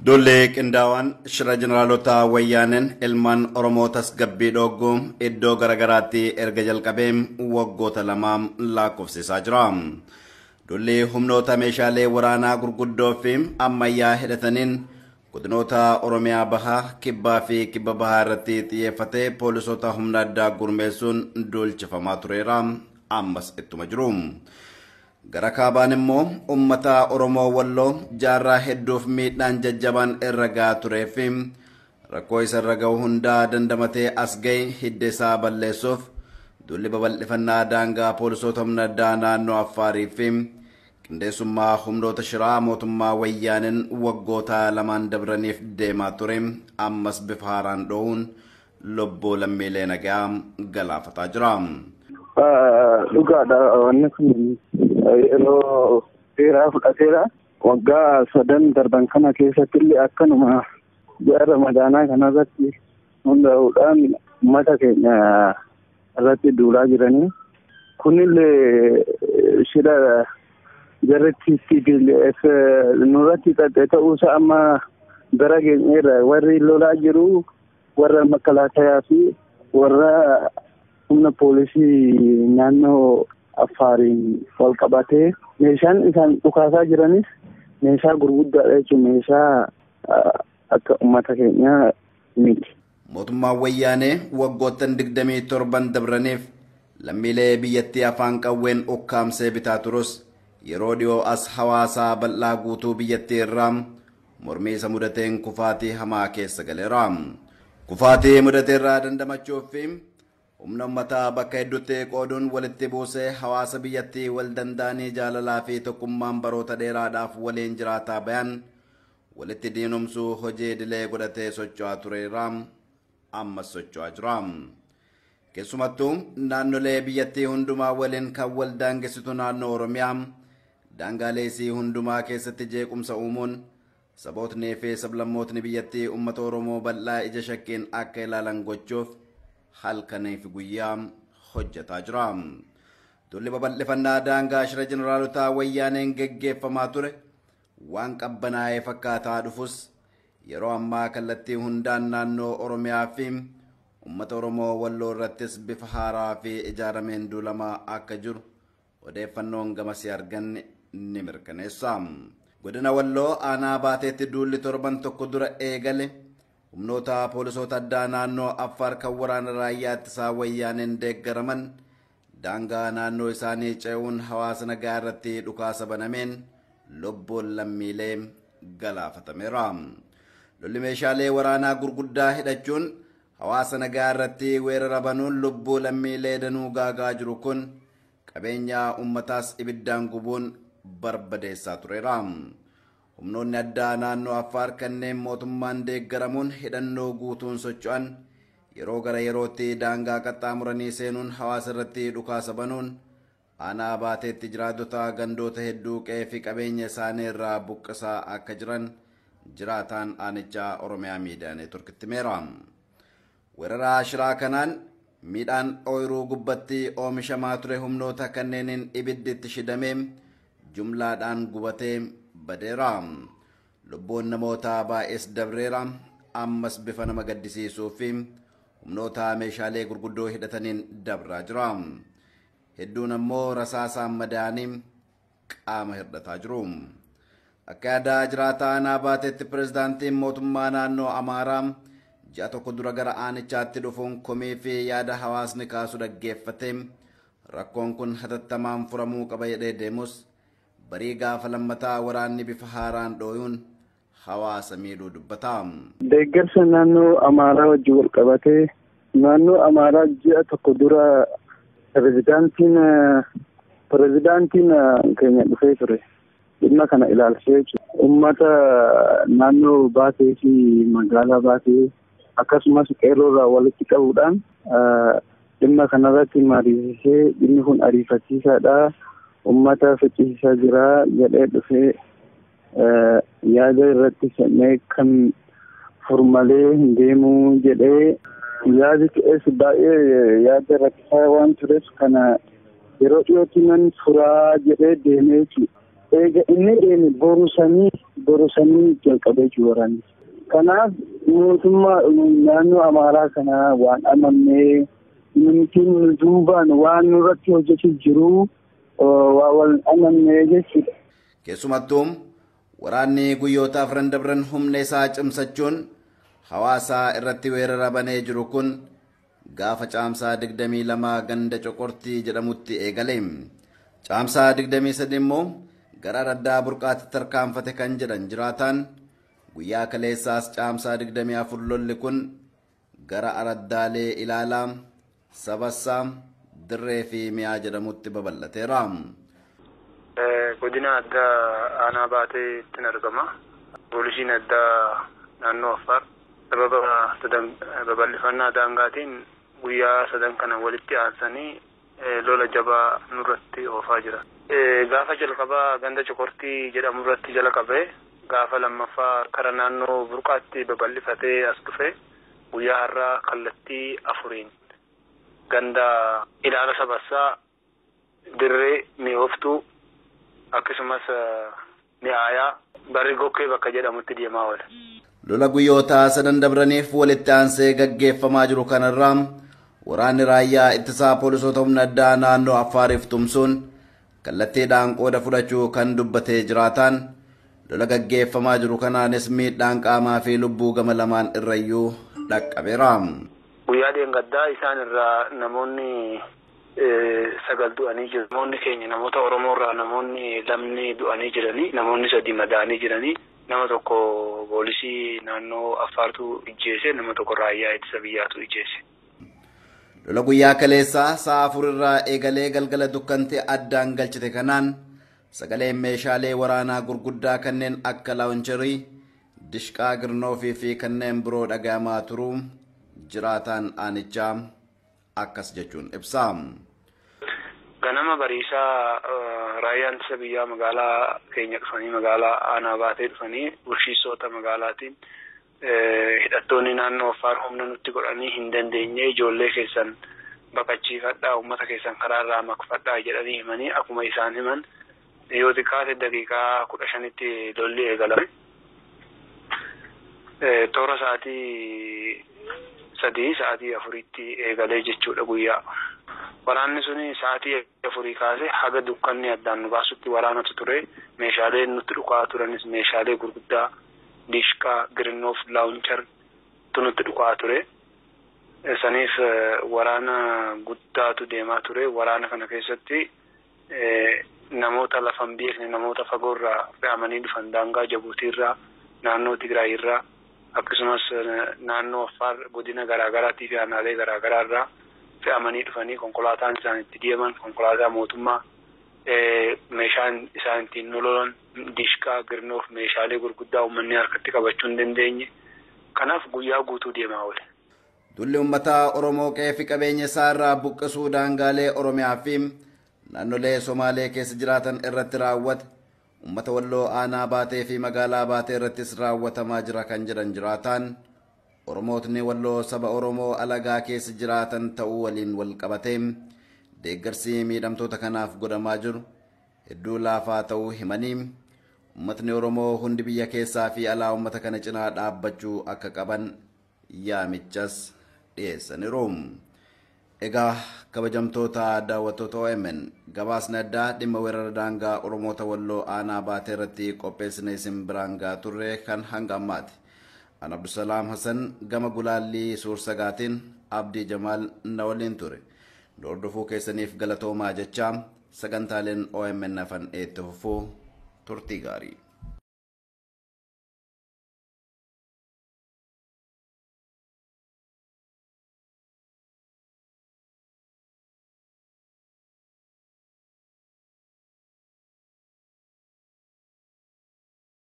Dole qindaawwan shira jeneraalota wayyaaneen ilmaan Oromootas gabbii dhogguu iddoo garagaraatti erga jalqabee waggoota lama lakkoofsisaa jira. Dole humnoota meeshaalee waraanaa gurguddoo fi ammayyaa hidhataniin godinoota Oromiyaa bahaa, kibbaa fi kibba bahaa irratti xiyyeeffatee poolisoota humna addaa gurmeessuun duulchifamaa tureera. Ammas ittuma jiru. Gara kaabaan immoo ummata Oromoo Walloo jaarraa hedduuf miidhaan jajjabaan irra gahaa turee fi rakkoo isa irra ga'u hundaa dandamatee as ga'e hidda isaa balleessuuf duulli babal'ifannaa daangaa poolisoota humna addaa naannoo Affaarii fi qindeessummaa humnoota shiraa mootummaa wayyaaneen waggoota lamaan dabraniif deemaa ture ammas bifa haaraan dho'uun lubbuu lammiilee nagaa galaafataa jira. Dhugaadha wanni kun yeroo dheeraa fudhateera. Waggaa 3 darban kana keessatti illee akkanuma ji'a Ramadaanaa kanarratti hundaa'uudhaan uummata keenya irratti duulaa jiranii. Kunillee shira jarratti TPLF nurratti xaxee ta'uusaa amma gara keenyarra warri lolaa jiru warra makalaasayaa fi warra humna poolisii naannoo Affaariin wal qabatee meeshaan isaan dhukaasaa jiranis meeshaa gurguddaadha jechuun meeshaa akka uummata keenyaa miti. Mootummaan wayyaanee waggoottan 27 dabraniif lammiilee biyyattii afaan qawween ukkaamsee bitaa turus yeroo dhiyoo as hawaasaa bal'aa guutuu biyyattii irraa mormii isa mudateen kufaatii hamaa keessa galeera. Kufaatii mudateerraa dandamachuuf humna ummataa bakka hedduutti qooduun walitti buusee hawaasa biyyattii wal danda'anii jaalalaa fi tokkummaan baroota dheeraadhaaf waliin jiraataa bayan walitti diinumsuu hojii idilee godhatee socho'aa tureera ammas socho'aa jira. Keessumattuu naannolee biyyattii hundumaa waliin kan wal daangessitu naannoo Oromiyaa daangaaleesii hundumaa keessatti jeequmsa uumuun sabootni fi sablammootni biyyattii uummata Oromoo bal'aa ija shakkiin akka ilaalan gochuuf halkanii fi guyyaa hojjetaa jira. Duulli babal'ifannaa daangaa shira jeneraalota wayyaaneen geggeeffamaa ture waan qabbanaa'ee fakkaataa dhufus yeroo ammaa kallattii hundaan naannoo Oromiyaa fi uummata Oromoo Walloo irrattis bifa haaraa fi ijaarameen duulamaa akka jiru odeeffannoon gamasii arganne ni mirkaneessa. Godina Walloo aanaa baateetti duulli torban tokko dura eegale humnoota poolisoota addaa naannoo Affaar kan waraana raayyaa ittisaa wayyaaneen deeggaraman daangaa naannoo isaanii ce'uun hawaasa nagaa irratti dhukaasa banameen lubbuun lammiilee galaafatameera. Lolli meeshaalee waraanaa gurguddaa hidhachuun hawaasa nagaa irratti weerara banuun lubbuu lammiilee danuu gaagaa jiru kun qabeenyaa ummataas ibiddaan gubuun barbadeessaa tureera. Humnoonni addaa naannoo Affaar kanneen mootummaan deeggaramuun hidhannoo guutuun socho'an yeroo gara yerootti daangaa qaxxaamuranii seenuun hawaasa irratti dhukaasa banuun aanaa baateetti jiraattota gandoota hedduu qe'ee fi qabeenya isaanii irraa buqqisaa akka jiran jiraataan aanichaa Oromiyaa miidiyaa neetworkitti himeera. Weerara shiraa kanaan midhaan ooyiruu gubbatti oomishamaa ture humnoota kanneeniin ibiddi itti shidamee jumlaadhaan gubatee badeera. Lubbuun namoota baay'ees dabreera ammas bifa nama gaddisiisuu fi humnoota meeshaalee gurguddoo hidhataniin dabraa jira. Hedduun ammoo rasaasaan madaa'anii qaama hir'ataa jiru. Akka yaada jiraataa aanaa baateetti pirezidaantiin mootummaa naannoo Amaaraa ji'a tokko dura gara aanichaatti dhufuun komii fi yaada hawaasni kaasu dhaggeeffate rakkoon kun hatattamaan furamuu qaba jedhee deemus barii gaafa lammataa waraanni bifa haaraan dho'uun hawaasa miidhuu dubbata. Deeggarsa naannoo Amaaraa wajjin wal qabatee naannoo Amaaraa ji'a tokko dura pirezidaantiin keenya dhufee ture. Dhimma kana ilaalchisee uummata naannoo Baatee fi magaalaa Baatee akkasumas qeerroorraa walitti qabuudhaan dhimma kanarratti mariisisee dhimmi kun ariifachiisaadha. Ummata ficcisiisaa jira jedhee dhufee yaada irratti kennee kan furmalee hin deemuu jedhee yaadi ta'es baay'ee yaada rakkisaa waan tureef kana yeroo dhiyootti nan furaa jedhee deemee inni deeme borusanii jalqabee jiru waraanni. Kanaaf mootummaa naannoo Amaaraa kanaa waan amannee nutiin duubaan waan nurratti hojjechuuf jiru wal amannee jechuudha. Keessumattuu waraanni guyyoota afran dabran humna isaa cimsachuun hawaasa irratti weerara banee jiru kun gaafa caamsaa 22 ganda Coqortii jedhamutti eegale. Caamsaa 23 immoo gara Araddaa Burqaatti tarkaanfate kan jedhan jiraataan guyyaa kaleessaas caamsaa 24 lolli kun gara Araddaalee Ilaalaa, Sabassaa, Dirree fi Mi'aa jedhamutti babal'ateera. Godina addaa aanaa baatee ittiin argama. Poolisiin addaa naannoo Affaar sababa babal'ifannaa daangaatiin guyyaa 3 kana walitti aansanii lola jabaa nurratti oofaa jira. Gaafa jalqabaa ganda Coqortii jedhamu irratti jala qabee gaafa lammaffaa kara naannoo Burqaatti babal'ifatee as dhufe guyyaa har'aa kallattii 4 ganda Ilaala Sabassaa, Dirree Mi'ooftuu akkasumas Mi'aayaa Barri Gokkee bakka jedhamutti deemaa oole. Lola guyyoota 3 dabraniif walitti aansee gaggeeffamaa jiru kanarraa waraanni raayyaa ittisaa poolisoota humna addaa naannoo Affaariif tumsuun kallattiidhaan qooda fudhachuu kan dubbatee jiraataan lola gaggeeffamaa jiru kanaanis miidhaan qaamaa fi lubbuu gama lamaan irrayyuu dhaqqabeera. Guyyaa dheengaddaa isaan irraa namoonni 9 du'anii jiru. Namoonni keenya namoota Oromoo irraa namoonni 2 du'anii jiranii, namoonni 3 madaa'anii jiranii, nama tokko poolisii naannoo Affaartu ijjeese, nama tokko raayyaa ittisa biyyaatu ijjeese. Lola guyyaa kaleessaa sa'a 4 irraa eegalee galgala dukkante addaan galchite kanaan sagaleen meeshaalee waraanaa gurguddaa kanneen akka laawuncharii, dishqaa girnoofii fi kanneen biroo dhagahamaa turuu jiraataan aanichaa akkas jechuun ibsa. Ganama bariisaa raayyaan ittisa biyyaa magaalaa keenya dhufanii magaalaa aanaa baatee dhufanii bulchiinsota magaalaatiin hidhattoonni naannoo Affaar humna nutti godhanii hin dandeenye ijoollee keessan baqachiifadhaa uummata keessan karaa irraa makfadhaa jedhanii himanii akkuma isaan himan yoo xiqqaate daqiiqaa 15tti lolli eegalame. Toora sa'aatii 3 sa'aatii 4tti eegalee jechuudha guyyaa. Waraanni suni sa'aatii 4 kaasee haga dukkanni addaan nu baasutti waraanatu ture. Meeshaaleen nutti dhukaa turanis meeshaalee gurguddaa dishqaa, girnoof, laawunchar nutti dhukaa ture. Saniif waraana guddaatu deemaa ture. Waraana kana keessatti namoota lafan beekne namoota fagoorraa fe'amanii dhufan daangaa Jabuutiirraa, naannoo Tigraayirraa akkasumas naannoo Affaar godina garaagaraatii fi aanaalee garaagaraarraa fe'amanii dhufanii konkolaataan isaan itti deeman konkolaataa mootummaa meeshaan isaan ittiin lolan dishqaa, girnoof meeshaalee gurguddaa uummanni harkatti qabachuu hin dandeenye. Kanaaf guyyaa guutuu deemaa oole. Dulli uummataa Oromoo qe'ee fi qabeenya isaa irraa buqqisuu daangaalee Oromiyaa fi naannolee Somaalee keessa jiraatan irratti raawwate uummata Walloo aanaa baatee fi magaalaa baatee irrattis raawwatamaa jira kan jedhan jiraataan Oromootni Walloo saba Oromoo alagaa keessa jiraatan ta'uu waliin wal qabatee deeggarsi miidhamtoota kanaaf godhamaa jiru hedduu laafaa ta'uu himanii uummatni Oromoo hundi biyya keessaa fi alaa uummata kana cinaa dhaabbachuu akka qaban yaamichas dhiyeessaniiru. Egaa kabajamtoota daawwattoota OMN gabaasni addaa dhimma weerara daangaa Oromoota Walloo aanaa baatee irratti qopheessine isin biraan gahaa turre kan hanga ammaati. An Abdusalaam Hassan gama gulaallii Suursagaatiin Abdii Jamaal na waliin ture. Hordofuu keessaniif galatoomaa jechaa sagantaaleen OMN afaan itti fufuu turtii gaarii.